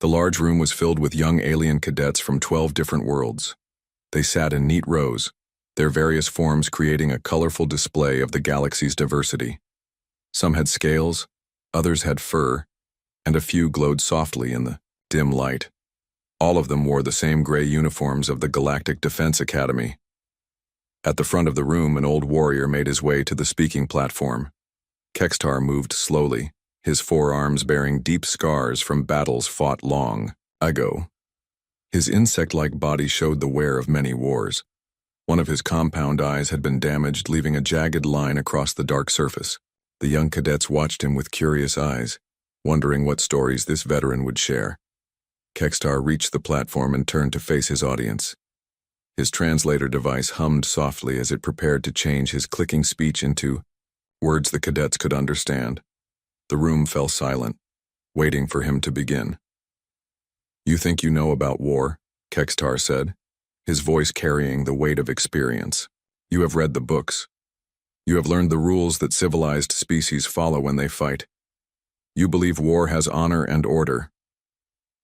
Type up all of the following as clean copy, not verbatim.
The large room was filled with young alien cadets from 12 different worlds. They sat in neat rows, their various forms creating a colorful display of the galaxy's diversity. Some had scales, others had fur, and a few glowed softly in the dim light. All of them wore the same gray uniforms of the Galactic Defense Academy. At the front of the room, an old warrior made his way to the speaking platform. Kextar moved slowly, his forearms bearing deep scars from battles fought long ago. His insect-like body showed the wear of many wars. One of his compound eyes had been damaged, leaving a jagged line across the dark surface. The young cadets watched him with curious eyes, wondering what stories this veteran would share. Kextar reached the platform and turned to face his audience. His translator device hummed softly as it prepared to change his clicking speech into words the cadets could understand. The room fell silent, waiting for him to begin. "You think you know about war," Kextar said, his voice carrying the weight of experience. "You have read the books. You have learned the rules that civilized species follow when they fight. You believe war has honor and order."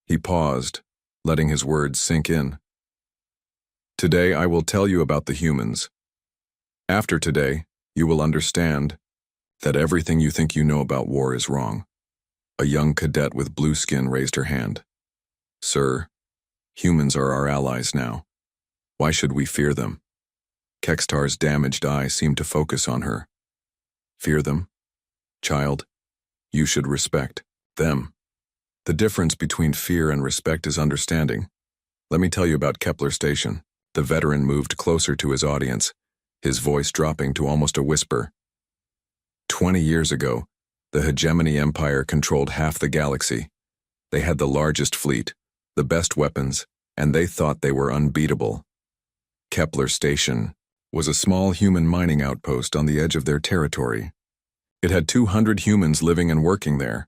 He paused, letting his words sink in. "Today I will tell you about the humans. After today, you will understand that everything you think you know about war is wrong." A young cadet with blue skin raised her hand. "Sir, humans are our allies now. Why should we fear them?" Kextar's damaged eye seemed to focus on her. "Fear them? Child, you should respect them. The difference between fear and respect is understanding. Let me tell you about Kepler Station." The veteran moved closer to his audience, his voice dropping to almost a whisper. 20 years ago, the Hegemony Empire controlled half the galaxy. They had the largest fleet, the best weapons, and they thought they were unbeatable. Kepler Station was a small human mining outpost on the edge of their territory. It had 200 humans living and working there.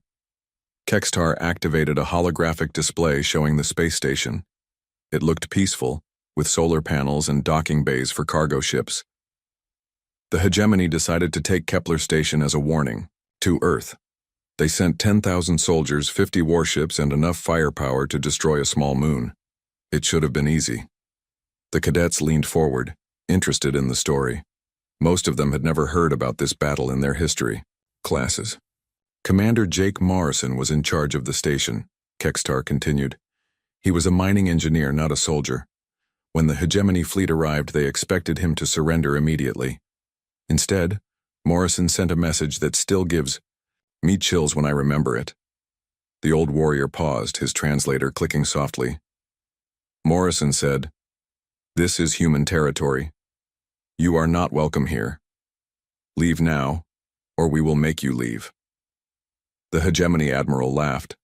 Kextar activated a holographic display showing the space station. It looked peaceful, with solar panels and docking bays for cargo ships. The Hegemony decided to take Kepler Station as a warning to Earth. They sent 10,000 soldiers, 50 warships, and enough firepower to destroy a small moon. It should have been easy. The cadets leaned forward, interested in the story. Most of them had never heard about this battle in their history classes. "Commander Jake Morrison was in charge of the station," Kextar continued. "He was a mining engineer, not a soldier. When the Hegemony fleet arrived, they expected him to surrender immediately. Instead, Morrison sent a message that still gives me chills when I remember it." The old warrior paused, his translator clicking softly. Morrison said, "This is human territory. You are not welcome here. Leave now, or we will make you leave." The Hegemony admiral laughed.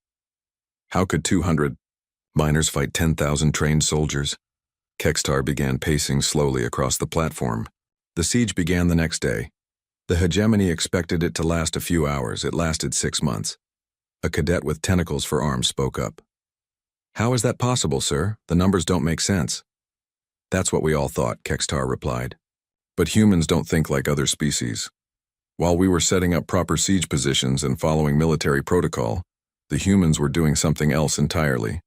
"How could 200 miners fight 10,000 trained soldiers?" Kextar began pacing slowly across the platform. The siege began the next day. The Hegemony expected it to last a few hours. It lasted 6 months. A cadet with tentacles for arms spoke up. "How is that possible, sir? The numbers don't make sense." "That's what we all thought," Kextar replied. "But humans don't think like other species. While we were setting up proper siege positions and following military protocol, the humans were doing something else entirely."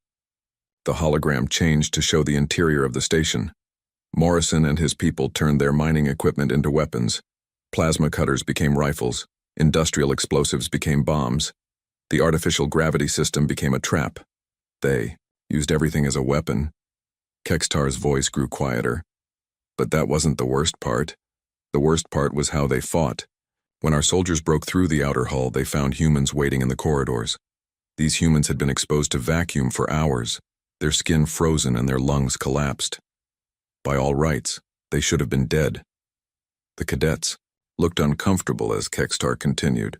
The hologram changed to show the interior of the station. Morrison and his people turned their mining equipment into weapons. Plasma cutters became rifles. Industrial explosives became bombs. The artificial gravity system became a trap. They used everything as a weapon. Kextar's voice grew quieter. But that wasn't the worst part. The worst part was how they fought. When our soldiers broke through the outer hull, they found humans waiting in the corridors. These humans had been exposed to vacuum for hours, their skin frozen and their lungs collapsed. By all rights, they should have been dead. The cadets looked uncomfortable as Kextar continued.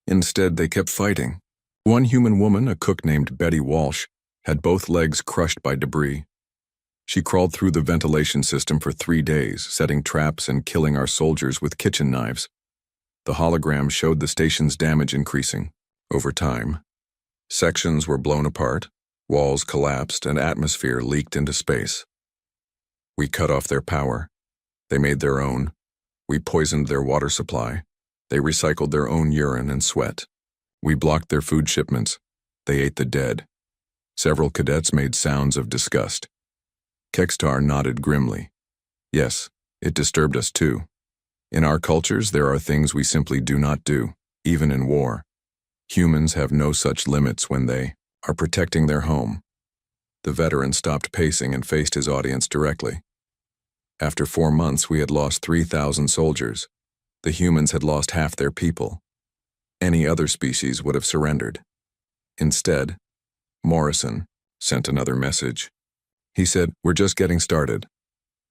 Instead, they kept fighting. One human woman, a cook named Betty Walsh, had both legs crushed by debris. She crawled through the ventilation system for 3 days, setting traps and killing our soldiers with kitchen knives. The hologram showed the station's damage increasing. Over time, sections were blown apart, walls collapsed, and atmosphere leaked into space. We cut off their power. They made their own. We poisoned their water supply. They recycled their own urine and sweat. We blocked their food shipments. They ate the dead. Several cadets made sounds of disgust. Kekstar nodded grimly. Yes, it disturbed us too. In our cultures, there are things we simply do not do, even in war. Humans have no such limits when they are protecting their home. The veteran stopped pacing and faced his audience directly. After 4 months, we had lost 3,000 soldiers. The humans had lost half their people. Any other species would have surrendered. Instead, Morrison sent another message. He said, "We're just getting started."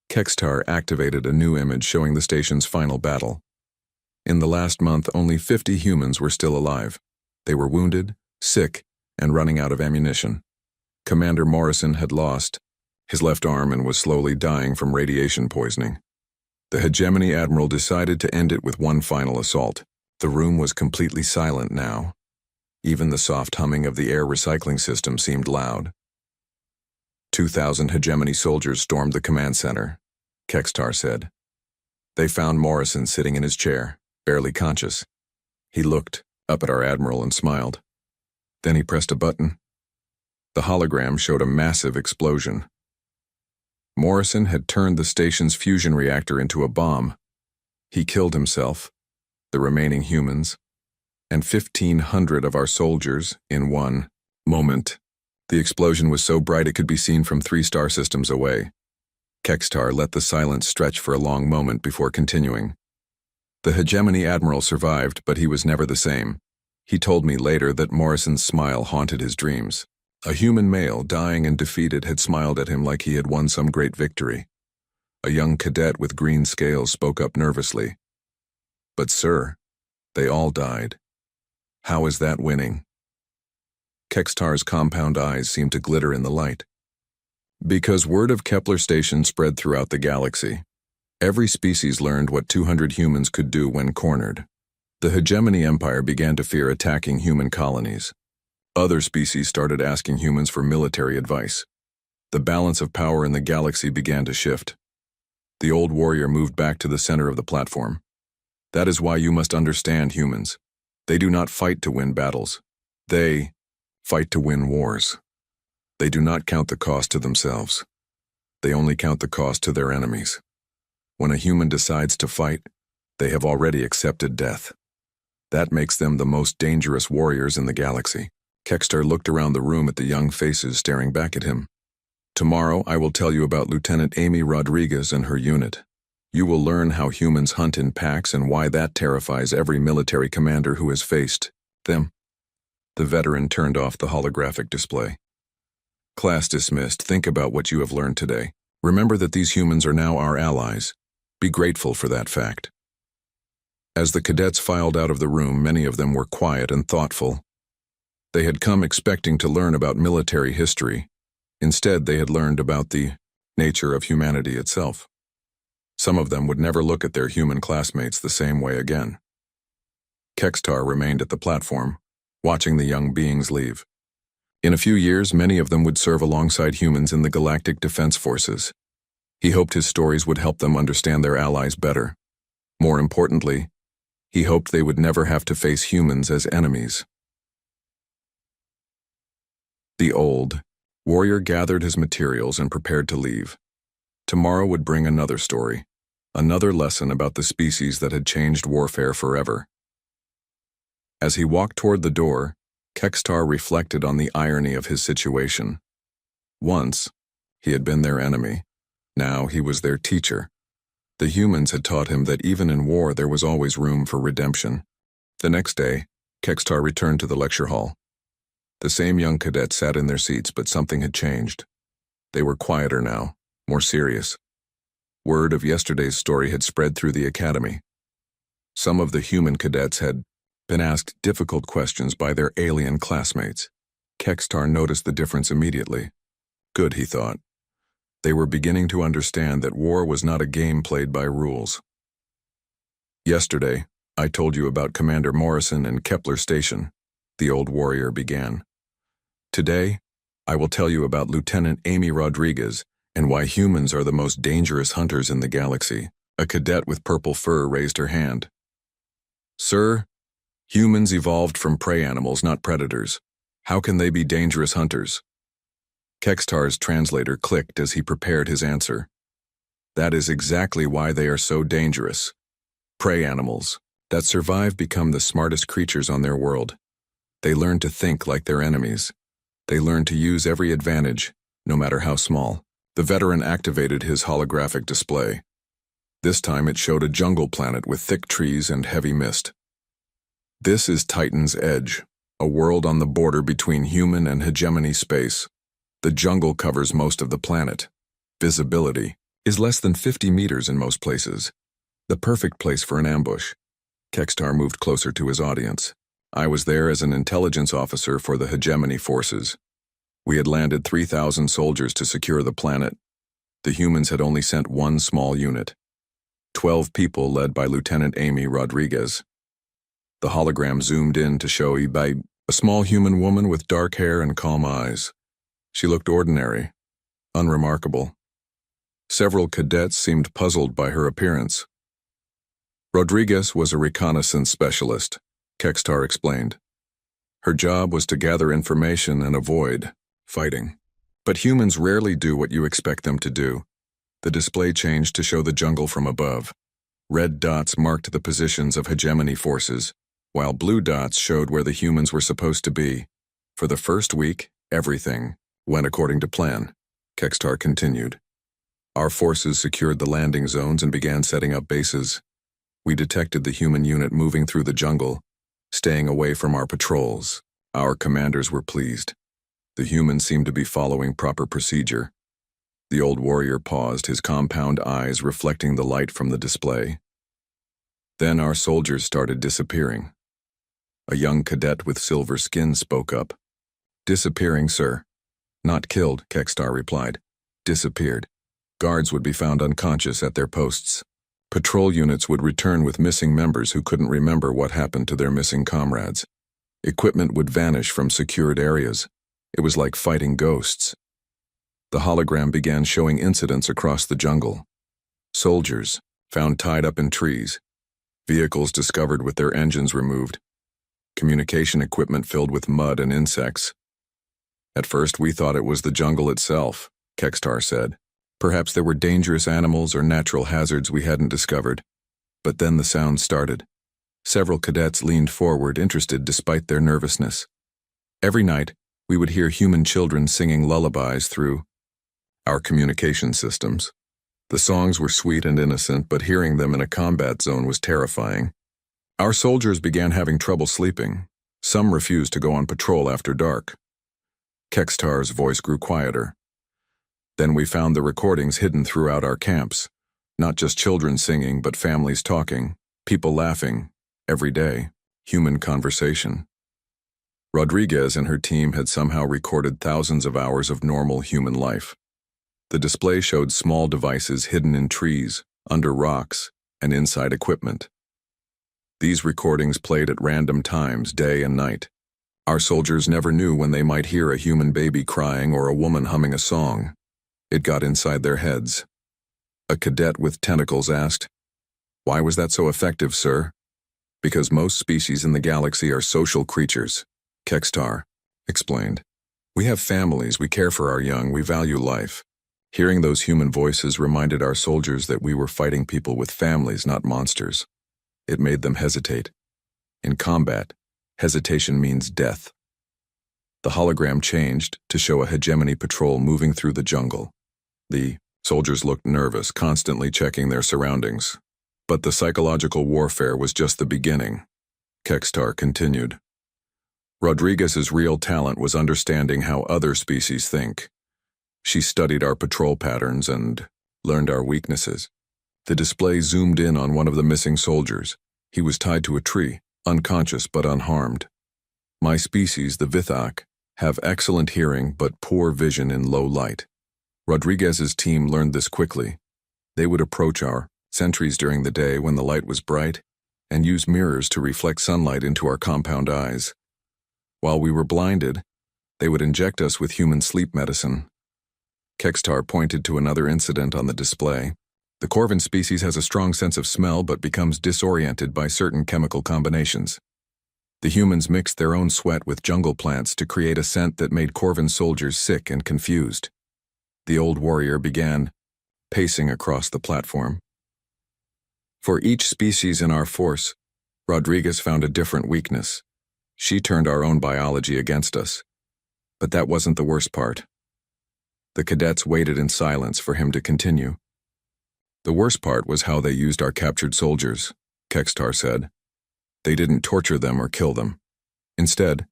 Kekstar activated a new image showing the station's final battle. In the last month, only 50 humans were still alive. They were wounded, sick, and running out of ammunition. Commander Morrison had lost his left arm and was slowly dying from radiation poisoning. The Hegemony Admiral decided to end it with one final assault. The room was completely silent now. Even the soft humming of the air recycling system seemed loud. 2,000 Hegemony soldiers stormed the command center, Kekstar said. They found Morrison sitting in his chair, barely conscious. He looked up at our admiral and smiled. Then he pressed a button. The hologram showed a massive explosion. Morrison had turned the station's fusion reactor into a bomb. He killed himself, the remaining humans, and 1,500 of our soldiers in one moment. The explosion was so bright it could be seen from 3 star systems away. Kekstar let the silence stretch for a long moment before continuing. The Hegemony Admiral survived, but he was never the same. He told me later that Morrison's smile haunted his dreams. A human male, dying and defeated, had smiled at him like he had won some great victory. A young cadet with green scales spoke up nervously. But sir, they all died. How is that winning? Kekstar's compound eyes seemed to glitter in the light. Because word of Kepler Station spread throughout the galaxy. Every species learned what 200 humans could do when cornered. The Hegemony Empire began to fear attacking human colonies. Other species started asking humans for military advice. The balance of power in the galaxy began to shift. The old warrior moved back to the center of the platform. That is why you must understand humans. They do not fight to win battles. They fight to win wars. They do not count the cost to themselves. They only count the cost to their enemies. When a human decides to fight, they have already accepted death. That makes them the most dangerous warriors in the galaxy. Kekstar looked around the room at the young faces staring back at him. Tomorrow, I will tell you about Lieutenant Amy Rodriguez and her unit. You will learn how humans hunt in packs and why that terrifies every military commander who has faced them. The veteran turned off the holographic display. Class dismissed. Think about what you have learned today. Remember that these humans are now our allies. Be grateful for that fact. As the cadets filed out of the room, many of them were quiet and thoughtful. They had come expecting to learn about military history. Instead, they had learned about the nature of humanity itself. Some of them would never look at their human classmates the same way again. Kekstar remained at the platform, watching the young beings leave. In a few years, many of them would serve alongside humans in the Galactic Defense Forces. He hoped his stories would help them understand their allies better. More importantly, he hoped they would never have to face humans as enemies. The old warrior gathered his materials and prepared to leave. Tomorrow would bring another story, another lesson about the species that had changed warfare forever. As he walked toward the door, Kekstar reflected on the irony of his situation. Once, he had been their enemy. Now he was their teacher. The humans had taught him that even in war there was always room for redemption. The next day, Kekstar returned to the lecture hall. The same young cadets sat in their seats, but something had changed. They were quieter now, more serious. Word of yesterday's story had spread through the academy. Some of the human cadets had been asked difficult questions by their alien classmates. Kekstar noticed the difference immediately. Good, he thought. They were beginning to understand that war was not a game played by rules. Yesterday, I told you about Commander Morrison and Kepler Station, the old warrior began. Today, I will tell you about Lieutenant Amy Rodriguez and why humans are the most dangerous hunters in the galaxy. A cadet with purple fur raised her hand. Sir, humans evolved from prey animals, not predators. How can they be dangerous hunters? Kextar's translator clicked as he prepared his answer. That is exactly why they are so dangerous. Prey animals that survive become the smartest creatures on their world. They learn to think like their enemies. They learn to use every advantage, no matter how small. The veteran activated his holographic display. This time it showed a jungle planet with thick trees and heavy mist. This is Titan's Edge, a world on the border between human and hegemony space. The jungle covers most of the planet. Visibility is less than 50 meters in most places. The perfect place for an ambush. Kextar moved closer to his audience. I was there as an intelligence officer for the hegemony forces. We had landed 3,000 soldiers to secure the planet. The humans had only sent one small unit. 12 people led by Lieutenant Amy Rodriguez. The hologram zoomed in to show Ibai, a small human woman with dark hair and calm eyes. She looked ordinary, unremarkable. Several cadets seemed puzzled by her appearance. Rodriguez was a reconnaissance specialist, Kextar explained. Her job was to gather information and avoid fighting. But humans rarely do what you expect them to do. The display changed to show the jungle from above. Red dots marked the positions of hegemony forces, while blue dots showed where the humans were supposed to be. For the first week, everything went according to plan, Kextar continued. Our forces secured the landing zones and began setting up bases. We detected the human unit moving through the jungle, staying away from our patrols. Our commanders were pleased. The humans seemed to be following proper procedure. The old warrior paused, his compound eyes reflecting the light from the display. Then our soldiers started disappearing. A young cadet with silver skin spoke up. Disappearing, sir. Not killed, Kextar replied. Disappeared. Guards would be found unconscious at their posts. Patrol units would return with missing members who couldn't remember what happened to their missing comrades. Equipment would vanish from secured areas. It was like fighting ghosts. The hologram began showing incidents across the jungle. Soldiers found tied up in trees. Vehicles discovered with their engines removed. Communication equipment filled with mud and insects. At first we thought it was the jungle itself, Kextar said. Perhaps there were dangerous animals or natural hazards we hadn't discovered. But then the sound started. Several cadets leaned forward, interested despite their nervousness. Every night, we would hear human children singing lullabies through our communication systems. The songs were sweet and innocent, but hearing them in a combat zone was terrifying. Our soldiers began having trouble sleeping. Some refused to go on patrol after dark. Kextar's voice grew quieter. Then we found the recordings hidden throughout our camps. Not just children singing, but families talking, people laughing, every day, human conversation. Rodriguez and her team had somehow recorded thousands of hours of normal human life. The display showed small devices hidden in trees, under rocks, and inside equipment. These recordings played at random times, day and night. Our soldiers never knew when they might hear a human baby crying or a woman humming a song. It got inside their heads. A cadet with tentacles asked, "Why was that so effective, sir?" "Because most species in the galaxy are social creatures," Kextar explained. "We have families, we care for our young, we value life." Hearing those human voices reminded our soldiers that we were fighting people with families, not monsters. It made them hesitate. In combat, hesitation means death. The hologram changed to show a hegemony patrol moving through the jungle. The soldiers looked nervous, constantly checking their surroundings. But the psychological warfare was just the beginning, Kextar continued. Rodriguez's real talent was understanding how other species think. She studied our patrol patterns and learned our weaknesses. The display zoomed in on one of the missing soldiers. He was tied to a tree, unconscious but unharmed. My species, the Vithak, have excellent hearing but poor vision in low light. Rodriguez's team learned this quickly. They would approach our sentries during the day when the light was bright and use mirrors to reflect sunlight into our compound eyes. While we were blinded, they would inject us with human sleep medicine. Kextar pointed to another incident on the display. The Corvin species has a strong sense of smell but becomes disoriented by certain chemical combinations. The humans mixed their own sweat with jungle plants to create a scent that made Corvin's soldiers sick and confused. The old warrior began, pacing across the platform. For each species in our force, Rodriguez found a different weakness. She turned our own biology against us. But that wasn't the worst part. The cadets waited in silence for him to continue. The worst part was how they used our captured soldiers, Kextar said. They didn't torture them or kill them. Instead,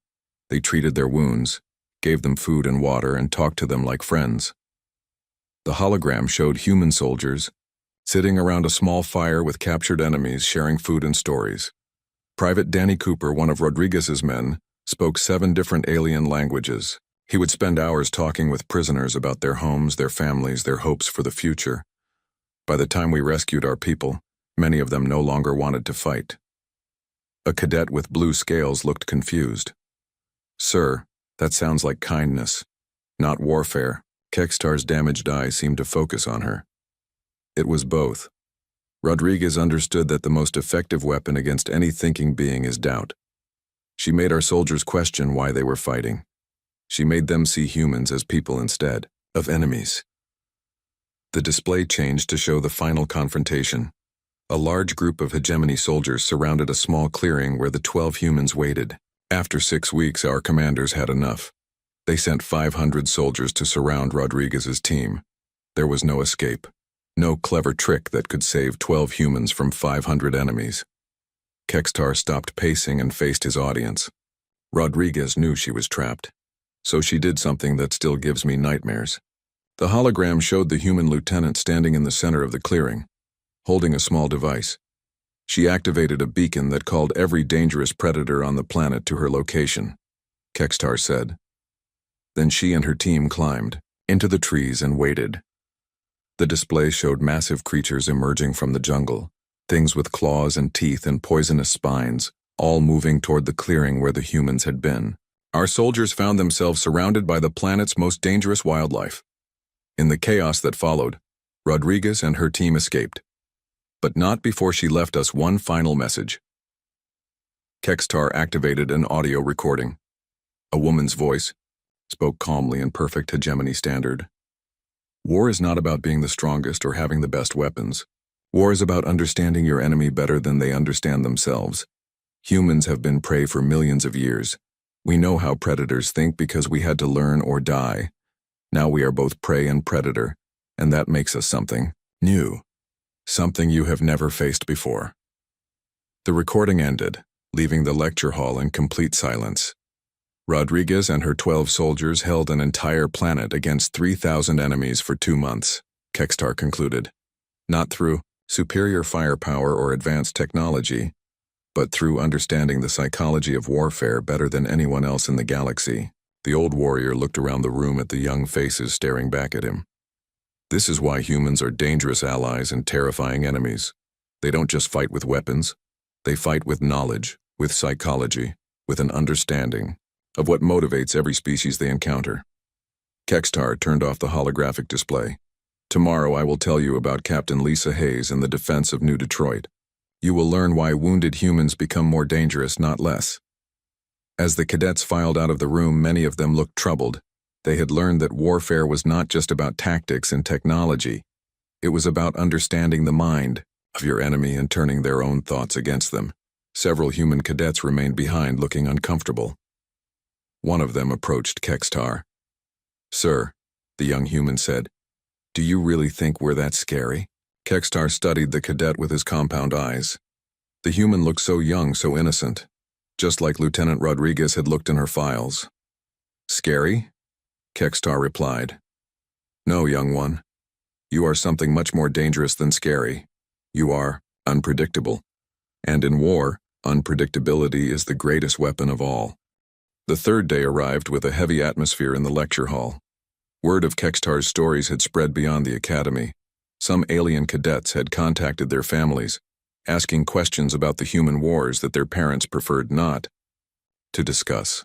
they treated their wounds, gave them food and water, and talked to them like friends. The hologram showed human soldiers sitting around a small fire with captured enemies sharing food and stories. Private Danny Cooper, one of Rodriguez's men, spoke 7 different alien languages. He would spend hours talking with prisoners about their homes, their families, their hopes for the future. By the time we rescued our people, many of them no longer wanted to fight. A cadet with blue scales looked confused. "Sir, that sounds like kindness, not warfare." Kextar's damaged eye seemed to focus on her. It was both. Rodriguez understood that the most effective weapon against any thinking being is doubt. She made our soldiers question why they were fighting. She made them see humans as people instead of enemies. The display changed to show the final confrontation. A large group of hegemony soldiers surrounded a small clearing where the 12 humans waited. After 6 weeks, our commanders had enough. They sent 500 soldiers to surround Rodriguez's team. There was no escape. No clever trick that could save 12 humans from 500 enemies. Kextar stopped pacing and faced his audience. Rodriguez knew she was trapped. So she did something that still gives me nightmares. The hologram showed the human lieutenant standing in the center of the clearing, holding a small device. She activated a beacon that called every dangerous predator on the planet to her location, Kextar said. Then she and her team climbed into the trees and waited. The display showed massive creatures emerging from the jungle, things with claws and teeth and poisonous spines, all moving toward the clearing where the humans had been. Our soldiers found themselves surrounded by the planet's most dangerous wildlife. In the chaos that followed, Rodriguez and her team escaped. But not before she left us one final message. Kextar activated an audio recording. A woman's voice spoke calmly in perfect hegemony standard. War is not about being the strongest or having the best weapons. War is about understanding your enemy better than they understand themselves. Humans have been prey for millions of years. We know how predators think because we had to learn or die. Now we are both prey and predator, and that makes us something new. Something you have never faced before. The recording ended, leaving the lecture hall in complete silence. Rodriguez and her 12 soldiers held an entire planet against 3,000 enemies for 2 months, Kextar concluded. Not through superior firepower or advanced technology, but through understanding the psychology of warfare better than anyone else in the galaxy. The old warrior looked around the room at the young faces staring back at him. This is why humans are dangerous allies and terrifying enemies. They don't just fight with weapons. They fight with knowledge, with psychology, with an understanding of what motivates every species they encounter. Kextar turned off the holographic display. Tomorrow I will tell you about Captain Lisa Hayes and the defense of New Detroit. You will learn why wounded humans become more dangerous, not less. As the cadets filed out of the room, many of them looked troubled. They had learned that warfare was not just about tactics and technology. It was about understanding the mind of your enemy and turning their own thoughts against them. Several human cadets remained behind, looking uncomfortable. One of them approached Kextar. "Sir," the young human said, "do you really think we're that scary?" Kextar studied the cadet with his compound eyes. The human looked so young, so innocent, just like Lieutenant Rodriguez had looked in her files. "Scary?" Kextar replied. "No, young one. You are something much more dangerous than scary. You are unpredictable. And in war, unpredictability is the greatest weapon of all." The third day arrived with a heavy atmosphere in the lecture hall. Word of Kextar's stories had spread beyond the academy. Some alien cadets had contacted their families, asking questions about the human wars that their parents preferred not to discuss.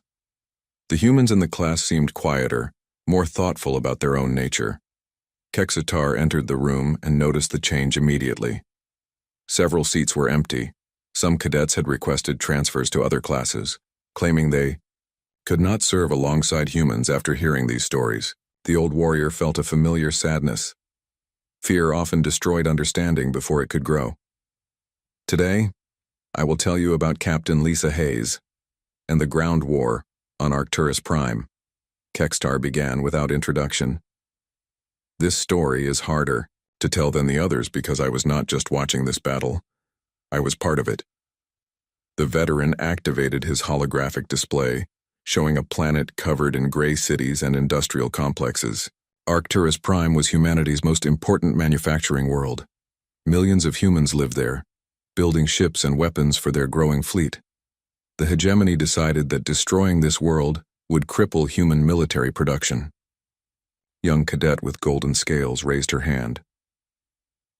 The humans in the class seemed quieter, more thoughtful about their own nature. Kextar entered the room and noticed the change immediately. Several seats were empty. Some cadets had requested transfers to other classes, claiming they could not serve alongside humans after hearing these stories. The old warrior felt a familiar sadness. Fear often destroyed understanding before it could grow. Today, I will tell you about Captain Lisa Hayes and the ground war on Arcturus Prime. Kextar began without introduction. This story is harder to tell than the others because I was not just watching this battle. I was part of it. The veteran activated his holographic display, showing a planet covered in gray cities and industrial complexes. Arcturus Prime was humanity's most important manufacturing world. Millions of humans lived there, building ships and weapons for their growing fleet. The hegemony decided that destroying this world would cripple human military production. Young cadet with golden scales raised her hand.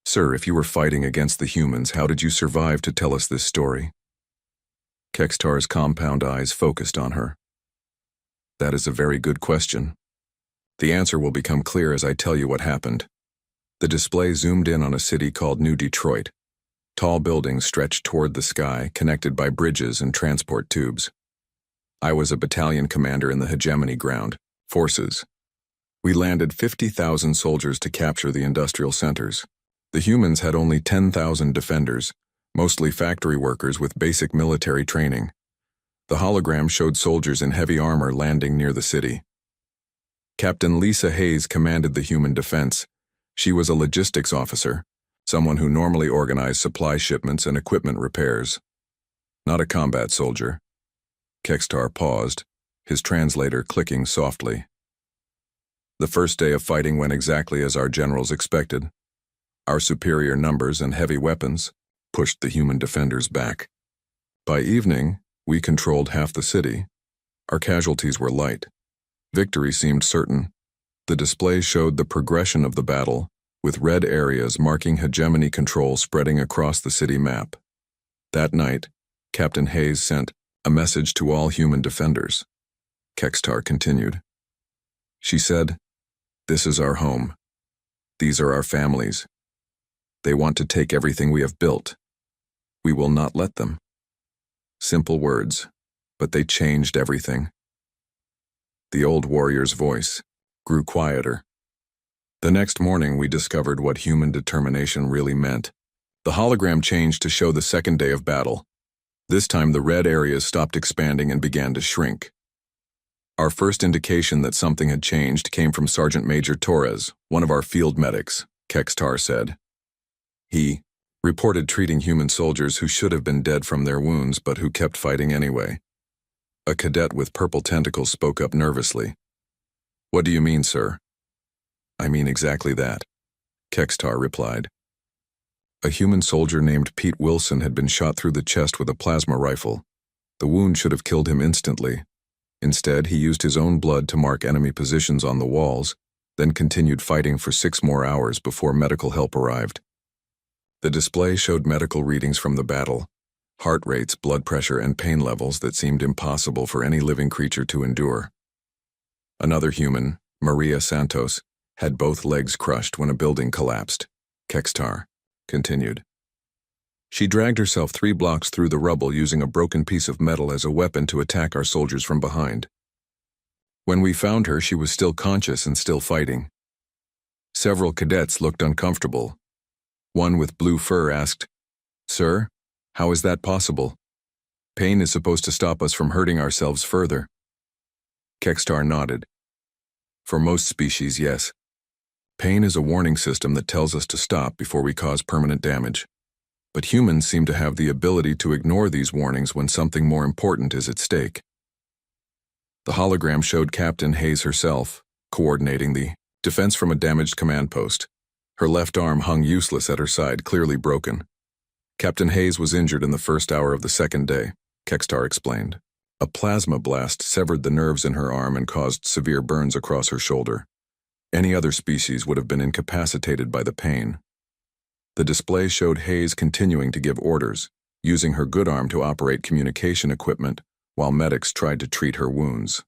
"Sir, if you were fighting against the humans, how did you survive to tell us this story?" Kextar's compound eyes focused on her. "That is a very good question. The answer will become clear as I tell you what happened." The display zoomed in on a city called New Detroit. Tall buildings stretched toward the sky, connected by bridges and transport tubes. I was a battalion commander in the hegemony ground forces. We landed 50,000 soldiers to capture the industrial centers. The humans had only 10,000 defenders, mostly factory workers with basic military training. The hologram showed soldiers in heavy armor landing near the city. Captain Lisa Hayes commanded the human defense. She was a logistics officer, someone who normally organized supply shipments and equipment repairs. Not a combat soldier. Kextar paused, his translator clicking softly. The first day of fighting went exactly as our generals expected. Our superior numbers and heavy weapons pushed the human defenders back. By evening, we controlled half the city. Our casualties were light. Victory seemed certain. The display showed the progression of the battle, with red areas marking hegemony control spreading across the city map. That night, Captain Hayes sent a message to all human defenders. Kextar continued. She said, "This is our home. These are our families. They want to take everything we have built. We will not let them." Simple words, but they changed everything. The old warrior's voice grew quieter. The next morning, we discovered what human determination really meant. The hologram changed to show the second day of battle. This time, the red areas stopped expanding and began to shrink. Our first indication that something had changed came from Sergeant Major Torres, one of our field medics, Kextar said. He reported treating human soldiers who should have been dead from their wounds but who kept fighting anyway. A cadet with purple tentacles spoke up nervously. "What do you mean, sir?" "I mean exactly that," Kextar replied. A human soldier named Pete Wilson had been shot through the chest with a plasma rifle. The wound should have killed him instantly. Instead, he used his own blood to mark enemy positions on the walls, then continued fighting for 6 more hours before medical help arrived. The display showed medical readings from the battle, heart rates, blood pressure, and pain levels that seemed impossible for any living creature to endure. Another human, Maria Santos, had both legs crushed when a building collapsed. Kextar continued. She dragged herself 3 blocks through the rubble using a broken piece of metal as a weapon to attack our soldiers from behind. When we found her, she was still conscious and still fighting. Several cadets looked uncomfortable. One with blue fur asked, "Sir, how is that possible? Pain is supposed to stop us from hurting ourselves further." Kextar nodded. "For most species, yes. Pain is a warning system that tells us to stop before we cause permanent damage. But humans seem to have the ability to ignore these warnings when something more important is at stake." The hologram showed Captain Hayes herself, coordinating the defense from a damaged command post. Her left arm hung useless at her side, clearly broken. Captain Hayes was injured in the first hour of the second day, Kextar explained. A plasma blast severed the nerves in her arm and caused severe burns across her shoulder. Any other species would have been incapacitated by the pain. The display showed Hayes continuing to give orders, using her good arm to operate communication equipment, while medics tried to treat her wounds.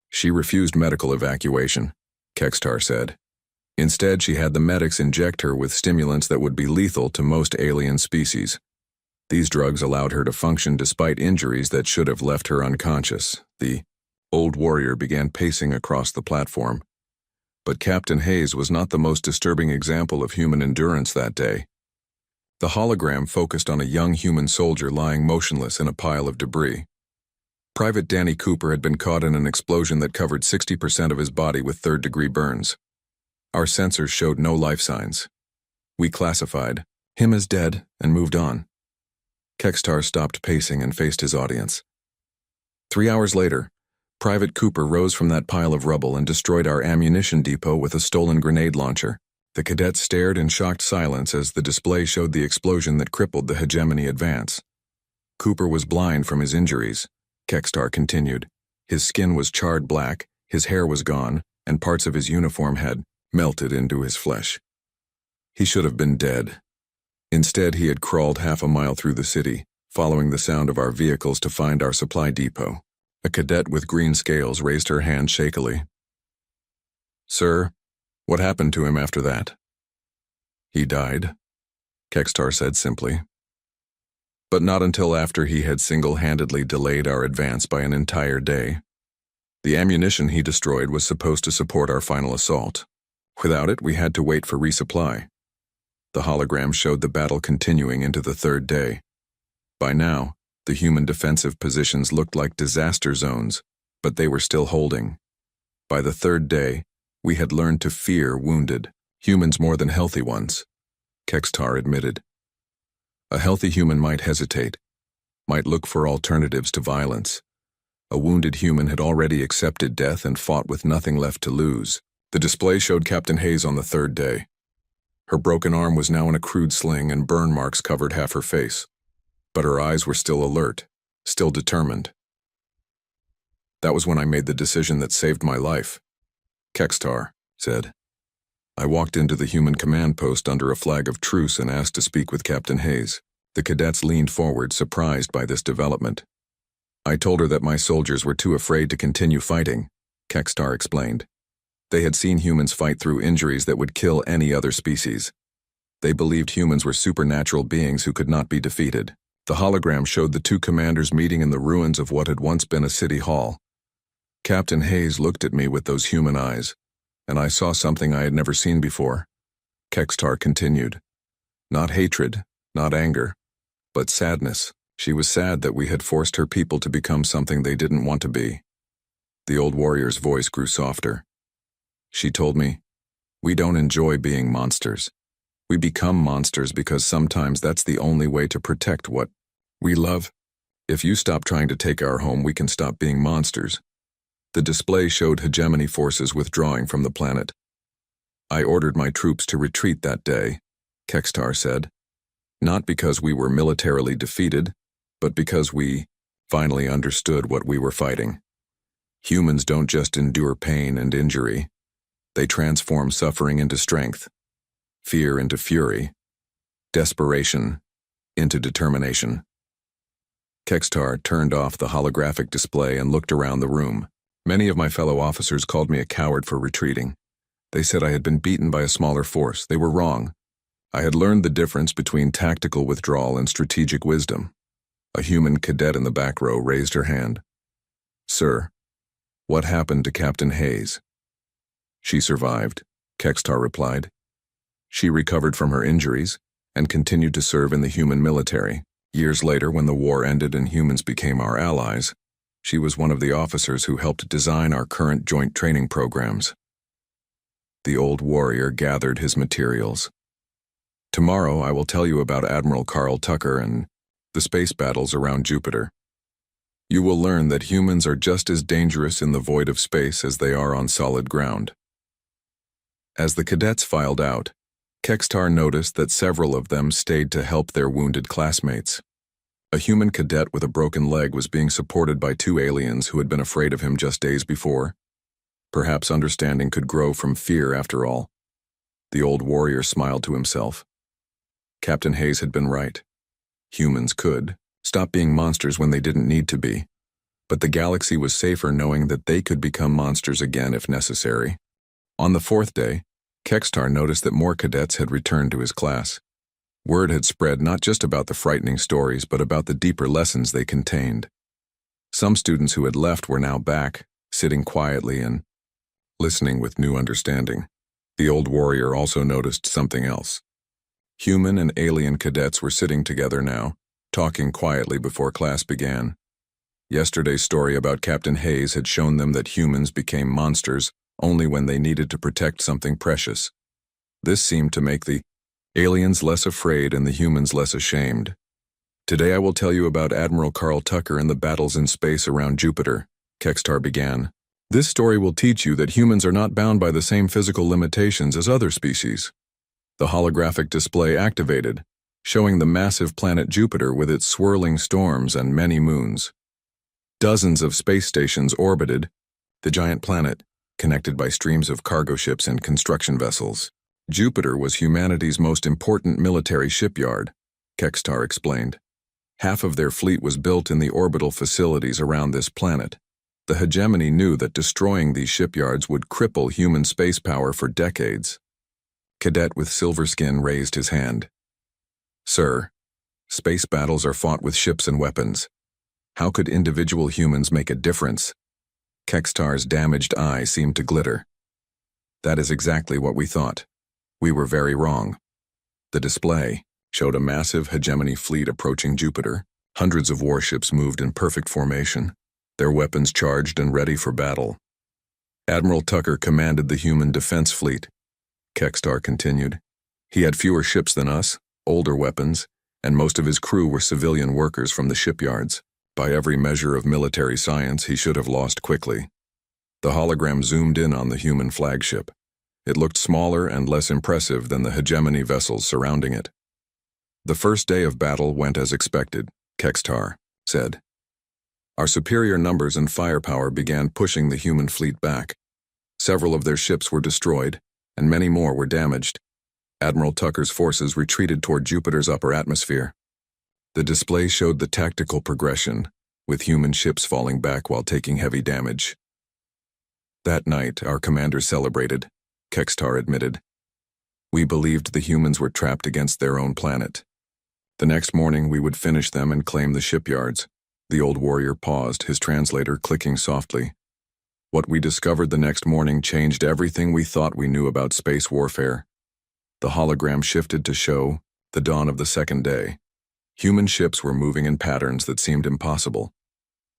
She refused medical evacuation, Kextar said. Instead, she had the medics inject her with stimulants that would be lethal to most alien species. These drugs allowed her to function despite injuries that should have left her unconscious. The old warrior began pacing across the platform. But Captain Hayes was not the most disturbing example of human endurance that day. The hologram focused on a young human soldier lying motionless in a pile of debris. Private Danny Cooper had been caught in an explosion that covered 60% of his body with third-degree burns. Our sensors showed no life signs. We classified him as dead and moved on. Kextar stopped pacing and faced his audience. 3 hours later, Private Cooper rose from that pile of rubble and destroyed our ammunition depot with a stolen grenade launcher. The cadets stared in shocked silence as the display showed the explosion that crippled the hegemony advance. Cooper was blind from his injuries, Kextar continued. His skin was charred black, his hair was gone, and parts of his uniform had melted into his flesh. He should have been dead. Instead, he had crawled half a mile through the city, following the sound of our vehicles to find our supply depot. A cadet with green scales raised her hand shakily. "Sir, what happened to him after that?" "He died," Kextar said simply. "But not until after he had single-handedly delayed our advance by an entire day. The ammunition he destroyed was supposed to support our final assault. Without it, we had to wait for resupply." The hologram showed the battle continuing into the third day. By now, the human defensive positions looked like disaster zones, but they were still holding. By the third day, we had learned to fear wounded humans more than healthy ones, Kextar admitted. A healthy human might hesitate, might look for alternatives to violence. A wounded human had already accepted death and fought with nothing left to lose. The display showed Captain Hayes on the third day. Her broken arm was now in a crude sling and burn marks covered half her face. But her eyes were still alert, still determined. "That was when I made the decision that saved my life," Kextar said. "I walked into the human command post under a flag of truce and asked to speak with Captain Hayes." The cadets leaned forward, surprised by this development. "I told her that my soldiers were too afraid to continue fighting," Kextar explained. "They had seen humans fight through injuries that would kill any other species. They believed humans were supernatural beings who could not be defeated." The hologram showed the two commanders meeting in the ruins of what had once been a city hall. Captain Hayes looked at me with those human eyes, and I saw something I had never seen before. Kextar continued. Not hatred, not anger, but sadness. She was sad that we had forced her people to become something they didn't want to be. The old warrior's voice grew softer. She told me, "We don't enjoy being monsters. We become monsters because sometimes that's the only way to protect what we love. If you stop trying to take our home, we can stop being monsters." The display showed hegemony forces withdrawing from the planet. "I ordered my troops to retreat that day," Kextar said. "Not because we were militarily defeated, but because we finally understood what we were fighting. Humans don't just endure pain and injury. They transform suffering into strength, fear into fury, desperation into determination." Kextar turned off the holographic display and looked around the room. Many of my fellow officers called me a coward for retreating. They said I had been beaten by a smaller force. They were wrong. I had learned the difference between tactical withdrawal and strategic wisdom. A human cadet in the back row raised her hand. "Sir, what happened to Captain Hayes?" "She survived," Kextar replied. "She recovered from her injuries and continued to serve in the human military. Years later, when the war ended and humans became our allies, she was one of the officers who helped design our current joint training programs." The old warrior gathered his materials. "Tomorrow I will tell you about Admiral Carl Tucker and the space battles around Jupiter. You will learn that humans are just as dangerous in the void of space as they are on solid ground." As the cadets filed out, Kextar noticed that several of them stayed to help their wounded classmates. A human cadet with a broken leg was being supported by two aliens who had been afraid of him just days before. Perhaps understanding could grow from fear after all. The old warrior smiled to himself. Captain Hayes had been right. Humans could stop being monsters when they didn't need to be. But the galaxy was safer knowing that they could become monsters again if necessary. On the fourth day, Kextar noticed that more cadets had returned to his class. Word had spread not just about the frightening stories, but about the deeper lessons they contained. Some students who had left were now back, sitting quietly and listening with new understanding. The old warrior also noticed something else. Human and alien cadets were sitting together now, talking quietly before class began. Yesterday's story about Captain Hayes had shown them that humans became monsters only when they needed to protect something precious. This seemed to make the aliens less afraid and the humans less ashamed. Today I will tell you about Admiral Carl Tucker and the battles in space around Jupiter, Kextar began. This story will teach you that humans are not bound by the same physical limitations as other species. The holographic display activated, showing the massive planet Jupiter with its swirling storms and many moons. Dozens of space stations orbited the giant planet, connected by streams of cargo ships and construction vessels. Jupiter was humanity's most important military shipyard, Kextar explained. Half of their fleet was built in the orbital facilities around this planet. The hegemony knew that destroying these shipyards would cripple human space power for decades. Cadet with silver skin raised his hand. Sir, space battles are fought with ships and weapons. How could individual humans make a difference? Kextar's damaged eye seemed to glitter. That is exactly what we thought. We were very wrong. The display showed a massive hegemony fleet approaching Jupiter. Hundreds of warships moved in perfect formation, their weapons charged and ready for battle. Admiral Tucker commanded the human defense fleet. Kextar continued. He had fewer ships than us, older weapons, and most of his crew were civilian workers from the shipyards. By every measure of military science, he should have lost quickly. The hologram zoomed in on the human flagship. It looked smaller and less impressive than the hegemony vessels surrounding it. The first day of battle went as expected, Kextar said. Our superior numbers and firepower began pushing the human fleet back. Several of their ships were destroyed, and many more were damaged. Admiral Tucker's forces retreated toward Jupiter's upper atmosphere. The display showed the tactical progression, with human ships falling back while taking heavy damage. That night, our commander celebrated, Kextar admitted. We believed the humans were trapped against their own planet. The next morning, we would finish them and claim the shipyards. The old warrior paused, his translator clicking softly. What we discovered the next morning changed everything we thought we knew about space warfare. The hologram shifted to show the dawn of the second day. Human ships were moving in patterns that seemed impossible.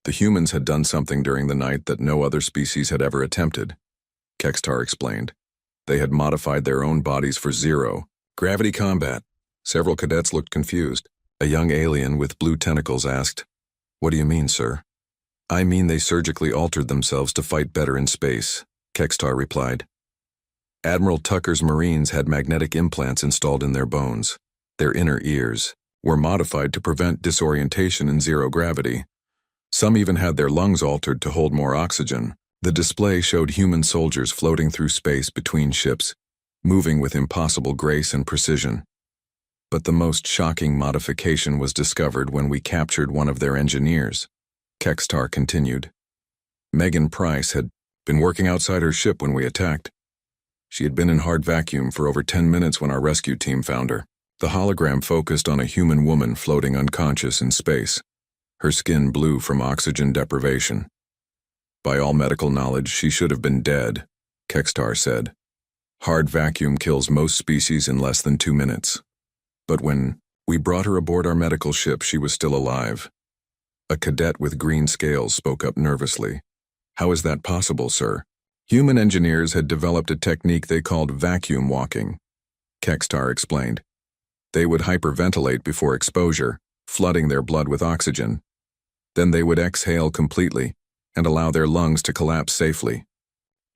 The humans had done something during the night that no other species had ever attempted, Kextar explained. They had modified their own bodies for zero-gravity combat. Several cadets looked confused. A young alien with blue tentacles asked, "What do you mean, sir?" "I mean they surgically altered themselves to fight better in space," Kextar replied. Admiral Tucker's Marines had magnetic implants installed in their bones. Their inner ears were modified to prevent disorientation in zero gravity. Some even had their lungs altered to hold more oxygen. The display showed human soldiers floating through space between ships, moving with impossible grace and precision. But the most shocking modification was discovered when we captured one of their engineers, Kextar continued. Megan Price had been working outside her ship when we attacked. She had been in hard vacuum for over 10 minutes when our rescue team found her. The hologram focused on a human woman floating unconscious in space, her skin blue from oxygen deprivation. By all medical knowledge, she should have been dead, Kextar said. Hard vacuum kills most species in less than 2 minutes. But when we brought her aboard our medical ship, she was still alive. A cadet with green scales spoke up nervously. How is that possible, sir? Human engineers had developed a technique they called vacuum walking, Kextar explained. They would hyperventilate before exposure, flooding their blood with oxygen. Then they would exhale completely and allow their lungs to collapse safely.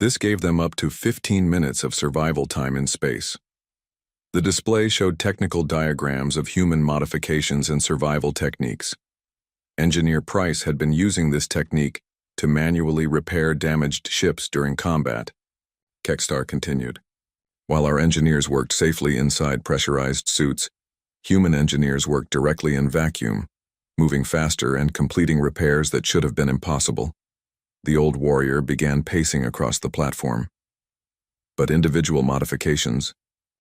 This gave them up to 15 minutes of survival time in space. The display showed technical diagrams of human modifications and survival techniques. Engineer Price had been using this technique to manually repair damaged ships during combat, Kextar continued. While our engineers worked safely inside pressurized suits, human engineers worked directly in vacuum, moving faster and completing repairs that should have been impossible. The old warrior began pacing across the platform. But individual modifications,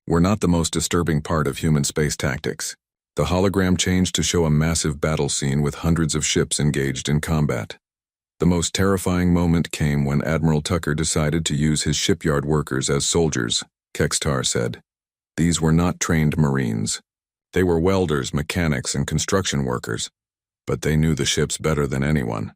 were not the most disturbing part of human space tactics. The hologram changed to show a massive battle scene with hundreds of ships engaged in combat. The most terrifying moment came when Admiral Tucker decided to use his shipyard workers as soldiers, Kextar said. These were not trained Marines. They were welders, mechanics, and construction workers, but they knew the ships better than anyone.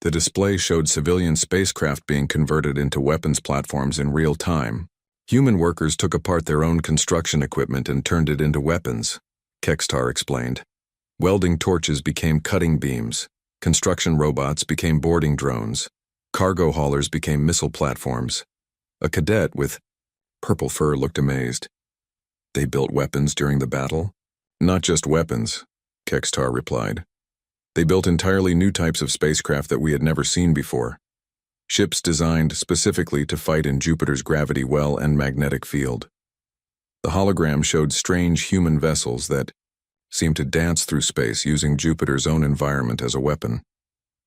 The display showed civilian spacecraft being converted into weapons platforms in real time. Human workers took apart their own construction equipment and turned it into weapons, Kextar explained. Welding torches became cutting beams. Construction robots became boarding drones. Cargo haulers became missile platforms. A cadet with purple fur looked amazed. They built weapons during the battle? Not just weapons, Kextar replied. They built entirely new types of spacecraft that we had never seen before. Ships designed specifically to fight in Jupiter's gravity well and magnetic field. The hologram showed strange human vessels that seemed to dance through space using Jupiter's own environment as a weapon.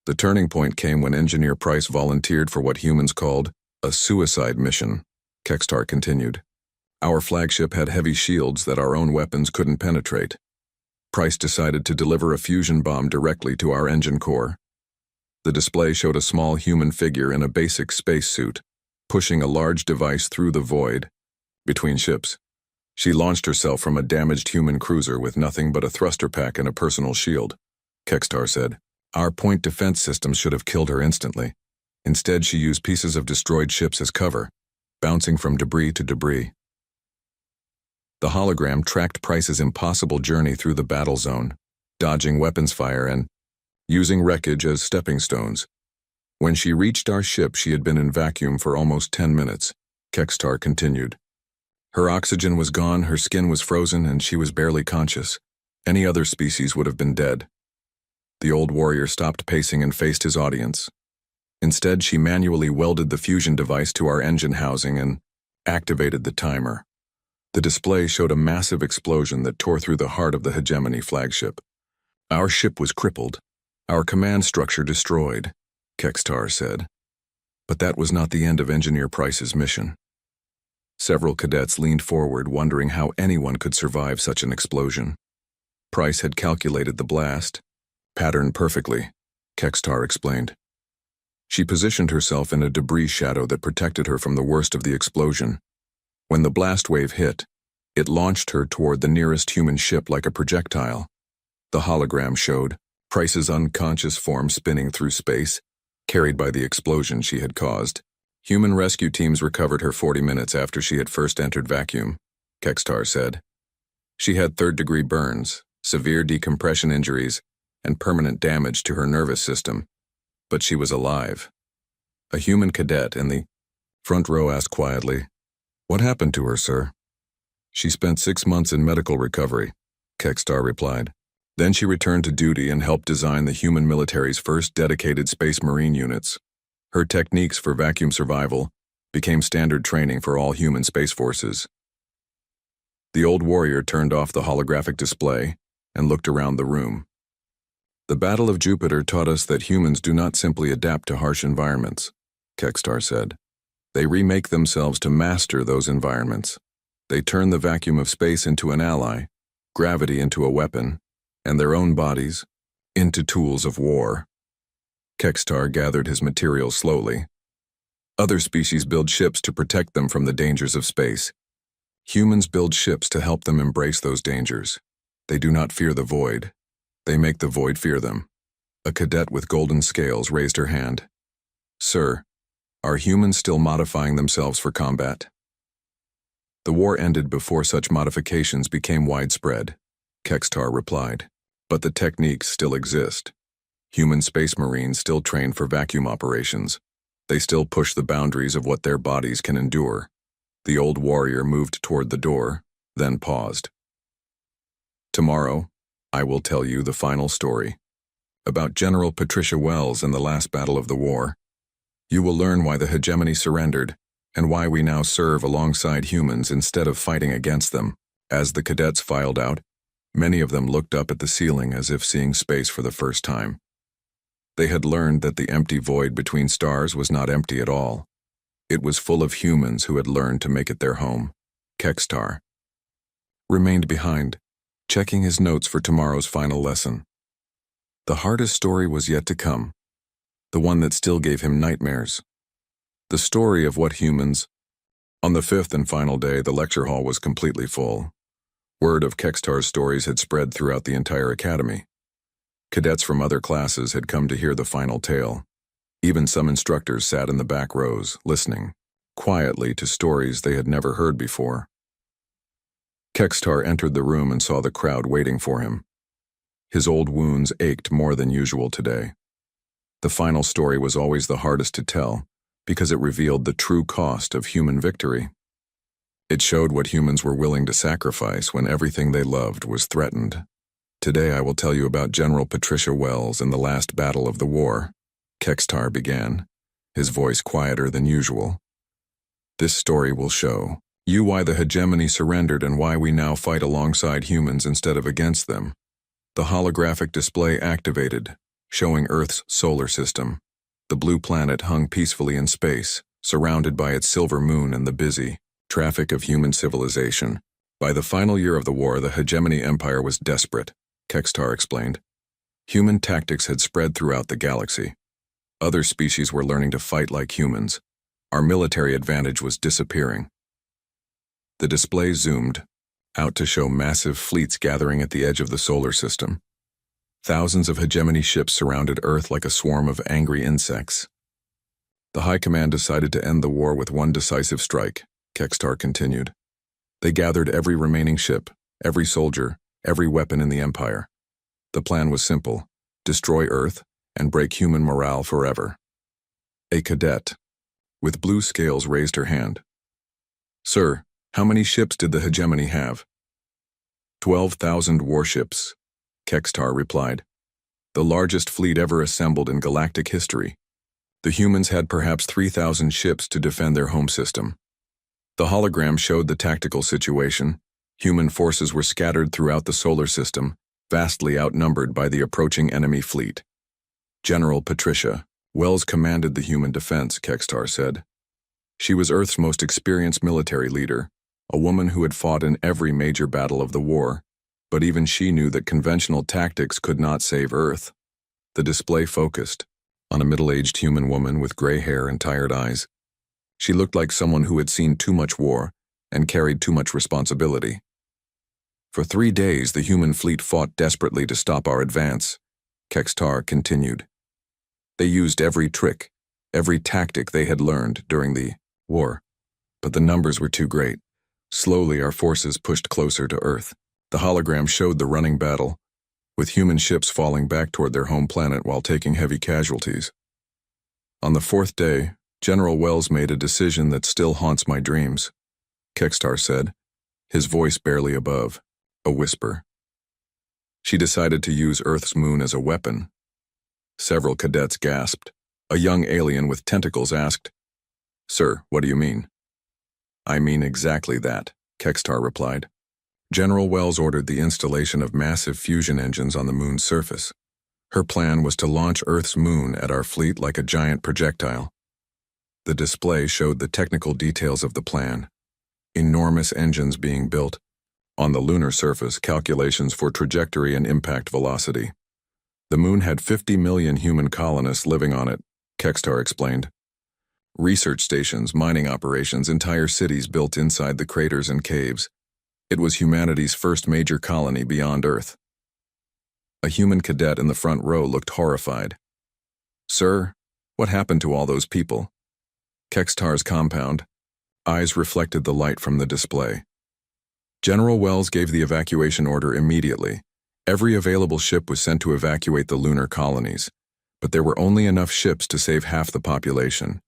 The turning point came when Engineer Price volunteered for what humans called a suicide mission, Kextar continued. Our flagship had heavy shields that our own weapons couldn't penetrate. Price decided to deliver a fusion bomb directly to our engine core. The display showed a small human figure in a basic spacesuit, pushing a large device through the void between ships. She launched herself from a damaged human cruiser with nothing but a thruster pack and a personal shield, Kextar said. Our point defense systems should have killed her instantly. Instead, she used pieces of destroyed ships as cover, bouncing from debris to debris. The hologram tracked Price's impossible journey through the battle zone, dodging weapons fire and using wreckage as stepping stones. When she reached our ship, she had been in vacuum for almost 10 minutes, Kextar continued. Her oxygen was gone, her skin was frozen, and she was barely conscious. Any other species would have been dead. The old warrior stopped pacing and faced his audience. Instead, she manually welded the fusion device to our engine housing and activated the timer. The display showed a massive explosion that tore through the heart of the Hegemony flagship. Our ship was crippled, our command structure destroyed, Kextar said. But that was not the end of Engineer Price's mission. Several cadets leaned forward, wondering how anyone could survive such an explosion. Price had calculated the blast pattern perfectly, Kextar explained. She positioned herself in a debris shadow that protected her from the worst of the explosion. When the blast wave hit, it launched her toward the nearest human ship like a projectile. The hologram showed Price's unconscious form spinning through space, carried by the explosion she had caused. Human rescue teams recovered her 40 minutes after she had first entered vacuum, Kextar said. She had third-degree burns, severe decompression injuries, and permanent damage to her nervous system, but she was alive. A human cadet in the front row asked quietly, "What happened to her, sir?" "She spent 6 months in medical recovery," Kextar replied. "Then she returned to duty and helped design the human military's first dedicated Space Marine units. Her techniques for vacuum survival became standard training for all human space forces." The old warrior turned off the holographic display and looked around the room. "The Battle of Jupiter taught us that humans do not simply adapt to harsh environments," Kextar said. "They remake themselves to master those environments. They turn the vacuum of space into an ally, gravity into a weapon, and their own bodies into tools of war." Kextar gathered his materials slowly. Other species build ships to protect them from the dangers of space. Humans build ships to help them embrace those dangers. They do not fear the void. They make the void fear them. A cadet with golden scales raised her hand. "Sir, are humans still modifying themselves for combat?" "The war ended before such modifications became widespread," Kextar replied. "But the techniques still exist. Human space marines still train for vacuum operations. They still push the boundaries of what their bodies can endure." The old warrior moved toward the door, then paused. "Tomorrow, I will tell you the final story about General Patricia Wells and the last battle of the war. You will learn why the Hegemony surrendered and why we now serve alongside humans instead of fighting against them." As the cadets filed out, many of them looked up at the ceiling as if seeing space for the first time. They had learned that the empty void between stars was not empty at all. It was full of humans who had learned to make it their home. Kekstar remained behind, checking his notes for tomorrow's final lesson. The hardest story was yet to come, the one that still gave him nightmares. The story of what humans. On the fifth and final day, the lecture hall was completely full. Word of Kekstar's stories had spread throughout the entire academy. Cadets from other classes had come to hear the final tale. Even some instructors sat in the back rows, listening quietly to stories they had never heard before. Kekstar entered the room and saw the crowd waiting for him. His old wounds ached more than usual today. The final story was always the hardest to tell because it revealed the true cost of human victory. It showed what humans were willing to sacrifice when everything they loved was threatened. Today I will tell you about General Patricia Wells in the last battle of the war, Kekstar began, his voice quieter than usual. This story will show you why the hegemony surrendered and why we now fight alongside humans instead of against them. The holographic display activated, showing Earth's solar system. The blue planet hung peacefully in space, surrounded by its silver moon and the busy traffic of human civilization. By the final year of the war, the hegemony empire was desperate, Kekstar explained. Human tactics had spread throughout the galaxy. Other species were learning to fight like humans. Our military advantage was disappearing. The display zoomed out to show massive fleets gathering at the edge of the solar system. Thousands of hegemony ships surrounded Earth like a swarm of angry insects. The High Command decided to end the war with one decisive strike, Kekstar continued. They gathered every remaining ship, every soldier, every weapon in the Empire. The plan was simple: destroy Earth and break human morale forever. A cadet with blue scales raised her hand. Sir, how many ships did the hegemony have? 12,000 warships, Kekstar replied. The largest fleet ever assembled in galactic history. The humans had perhaps 3,000 ships to defend their home system. The hologram showed the tactical situation. Human forces were scattered throughout the solar system, vastly outnumbered by the approaching enemy fleet. General Patricia Wells commanded the human defense, Kekstar said. She was Earth's most experienced military leader, a woman who had fought in every major battle of the war, but even she knew that conventional tactics could not save Earth. The display focused on a middle-aged human woman with gray hair and tired eyes. She looked like someone who had seen too much war and carried too much responsibility. For 3 days, the human fleet fought desperately to stop our advance, Kekstar continued. They used every trick, every tactic they had learned during the war, but the numbers were too great. Slowly, our forces pushed closer to Earth. The hologram showed the running battle, with human ships falling back toward their home planet while taking heavy casualties. On the 4th day, General Wells made a decision that still haunts my dreams, Kekstar said, his voice barely above a whisper. She decided to use Earth's moon as a weapon. Several cadets gasped. A young alien with tentacles asked, Sir, what do you mean? I mean exactly that, Kekstar replied. General Wells ordered the installation of massive fusion engines on the moon's surface. Her plan was to launch Earth's moon at our fleet like a giant projectile. The display showed the technical details of the plan. Enormous engines being built. On the lunar surface, calculations for trajectory and impact velocity. The moon had 50 million human colonists living on it, Kekstar explained. Research stations, mining operations, entire cities built inside the craters and caves. It was humanity's first major colony beyond Earth. A human cadet in the front row looked horrified. Sir, what happened to all those people? Kekstar's compound. Eyes reflected the light from the display. General Wells gave the evacuation order immediately. Every available ship was sent to evacuate the lunar colonies, but there were only enough ships to save half the population.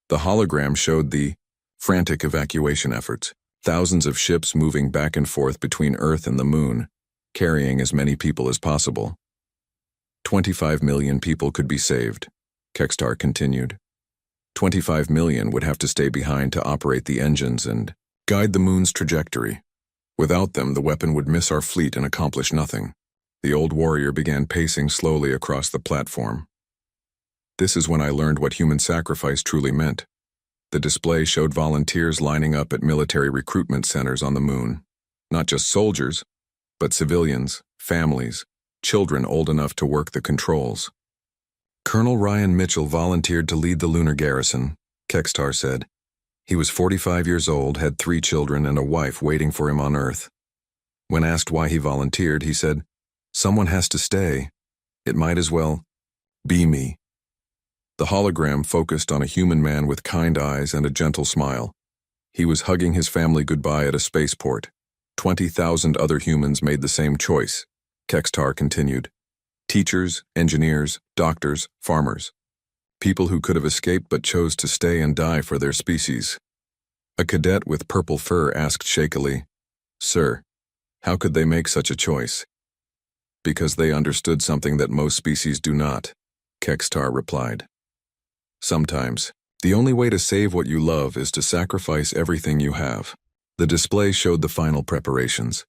The hologram showed the frantic evacuation efforts, thousands of ships moving back and forth between Earth and the moon, carrying as many people as possible. 25 million people could be saved, Kekstar continued. 25 million would have to stay behind to operate the engines and guide the moon's trajectory. Without them, the weapon would miss our fleet and accomplish nothing. The old warrior began pacing slowly across the platform. This is when I learned what human sacrifice truly meant. The display showed volunteers lining up at military recruitment centers on the moon. Not just soldiers, but civilians, families, children old enough to work the controls. Colonel Ryan Mitchell volunteered to lead the lunar garrison, Kextar said. He was 45 years old, had 3 children and a wife waiting for him on Earth. When asked why he volunteered, he said, "Someone has to stay. It might as well be me." The hologram focused on a human man with kind eyes and a gentle smile. He was hugging his family goodbye at a spaceport. 20,000 other humans made the same choice, Kextar continued. Teachers, engineers, doctors, farmers. People who could have escaped but chose to stay and die for their species. A cadet with purple fur asked shakily, "Sir, how could they make such a choice?" "Because they understood something that most species do not," Kextar replied. "Sometimes, the only way to save what you love is to sacrifice everything you have." The display showed the final preparations.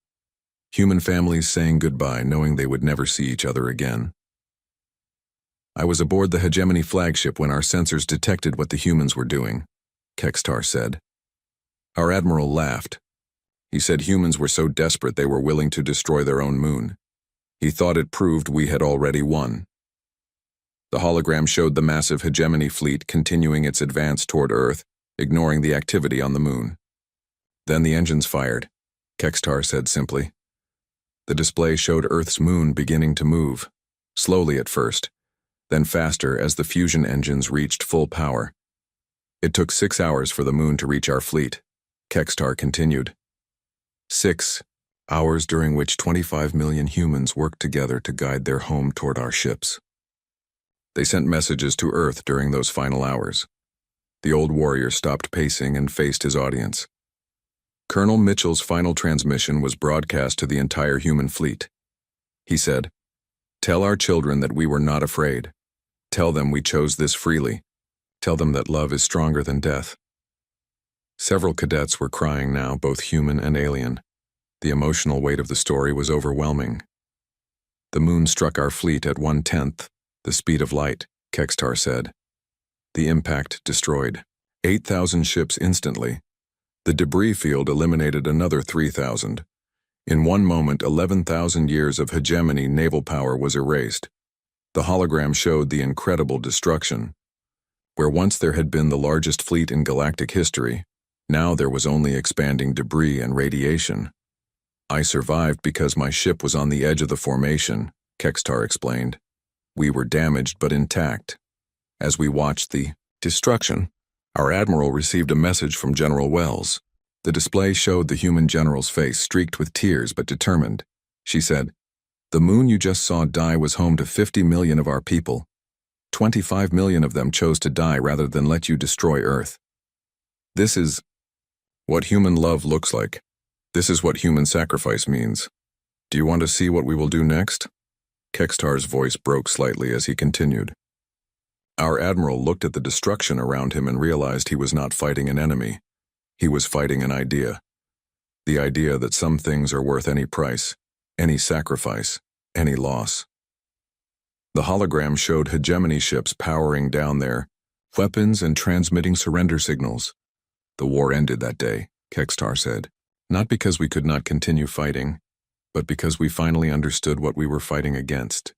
Human families saying goodbye knowing they would never see each other again. "I was aboard the Hegemony flagship when our sensors detected what the humans were doing," Kextar said. Our admiral laughed. He said humans were so desperate they were willing to destroy their own moon. He thought it proved we had already won. The hologram showed the massive Hegemony fleet continuing its advance toward Earth, ignoring the activity on the moon. Then the engines fired, Kextar said simply. The display showed Earth's moon beginning to move, slowly at first, then faster as the fusion engines reached full power. "It took 6 hours for the moon to reach our fleet," Kextar continued. 6 hours during which 25 million humans worked together to guide their home toward our ships. They sent messages to Earth during those final hours. The old warrior stopped pacing and faced his audience. Colonel Mitchell's final transmission was broadcast to the entire human fleet. He said, "Tell our children that we were not afraid. Tell them we chose this freely. Tell them that love is stronger than death." Several cadets were crying now, both human and alien. The emotional weight of the story was overwhelming. "The moon struck our fleet at 1/10 the speed of light," Kextar said. "The impact destroyed 8,000 ships instantly. The debris field eliminated another 3,000. In one moment, 11,000 years of hegemony naval power was erased. The hologram showed the incredible destruction. Where once there had been the largest fleet in galactic history, now there was only expanding debris and radiation. I survived because my ship was on the edge of the formation, Kextar explained. We were damaged but intact. As we watched the destruction, our admiral received a message from General Wells. The display showed the human general's face streaked with tears but determined. She said, "The moon you just saw die was home to 50 million of our people. 25 million of them chose to die rather than let you destroy Earth. This is what human love looks like. This is what human sacrifice means. Do you want to see what we will do next?" Kextar's voice broke slightly as he continued. Our admiral looked at the destruction around him and realized he was not fighting an enemy. He was fighting an idea. The idea that some things are worth any price, any sacrifice, any loss. The hologram showed hegemony ships powering down their weapons and transmitting surrender signals. The war ended that day, Kextar said. Not because we could not continue fighting, but because we finally understood what we were fighting against.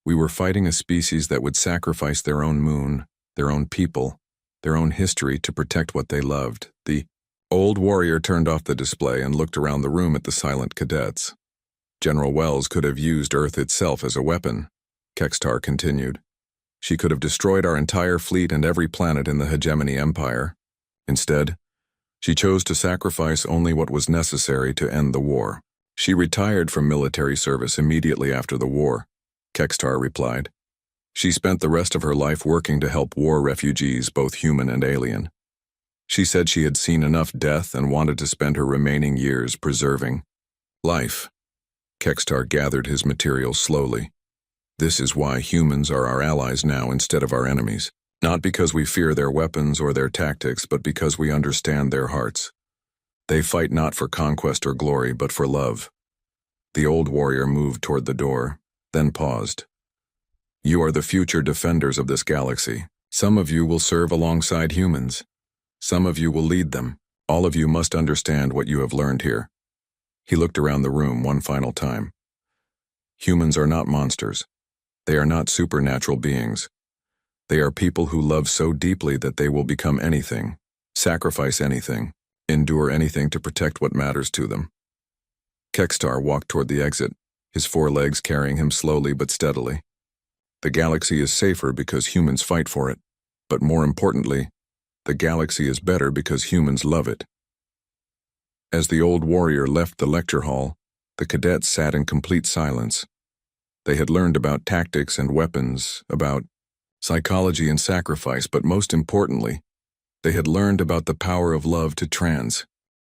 We were fighting a species that would sacrifice their own moon, their own people, their own history to protect what they loved. The old warrior turned off the display and looked around the room at the silent cadets. General Wells could have used Earth itself as a weapon, Kextar continued. She could have destroyed our entire fleet and every planet in the hegemony empire. Instead, she chose to sacrifice only what was necessary to end the war. She retired from military service immediately after the war, Kextar replied. She spent the rest of her life working to help war refugees, both human and alien. She said she had seen enough death and wanted to spend her remaining years preserving life. Kextar gathered his materials slowly. This is why humans are our allies now instead of our enemies. Not because we fear their weapons or their tactics, but because we understand their hearts. They fight not for conquest or glory, but for love. The old warrior moved toward the door, then paused. You are the future defenders of this galaxy. Some of you will serve alongside humans. Some of you will lead them. All of you must understand what you have learned here." He looked around the room one final time. Humans are not monsters. They are not supernatural beings. They are people who love so deeply that they will become anything, sacrifice anything, endure anything to protect what matters to them. Kekstar walked toward the exit, his four legs carrying him slowly but steadily. The galaxy is safer because humans fight for it, but more importantly, the galaxy is better because humans love it. As the old warrior left the lecture hall, the cadets sat in complete silence. They had learned about tactics and weapons, about psychology and sacrifice, but most importantly, they had learned about the power of love to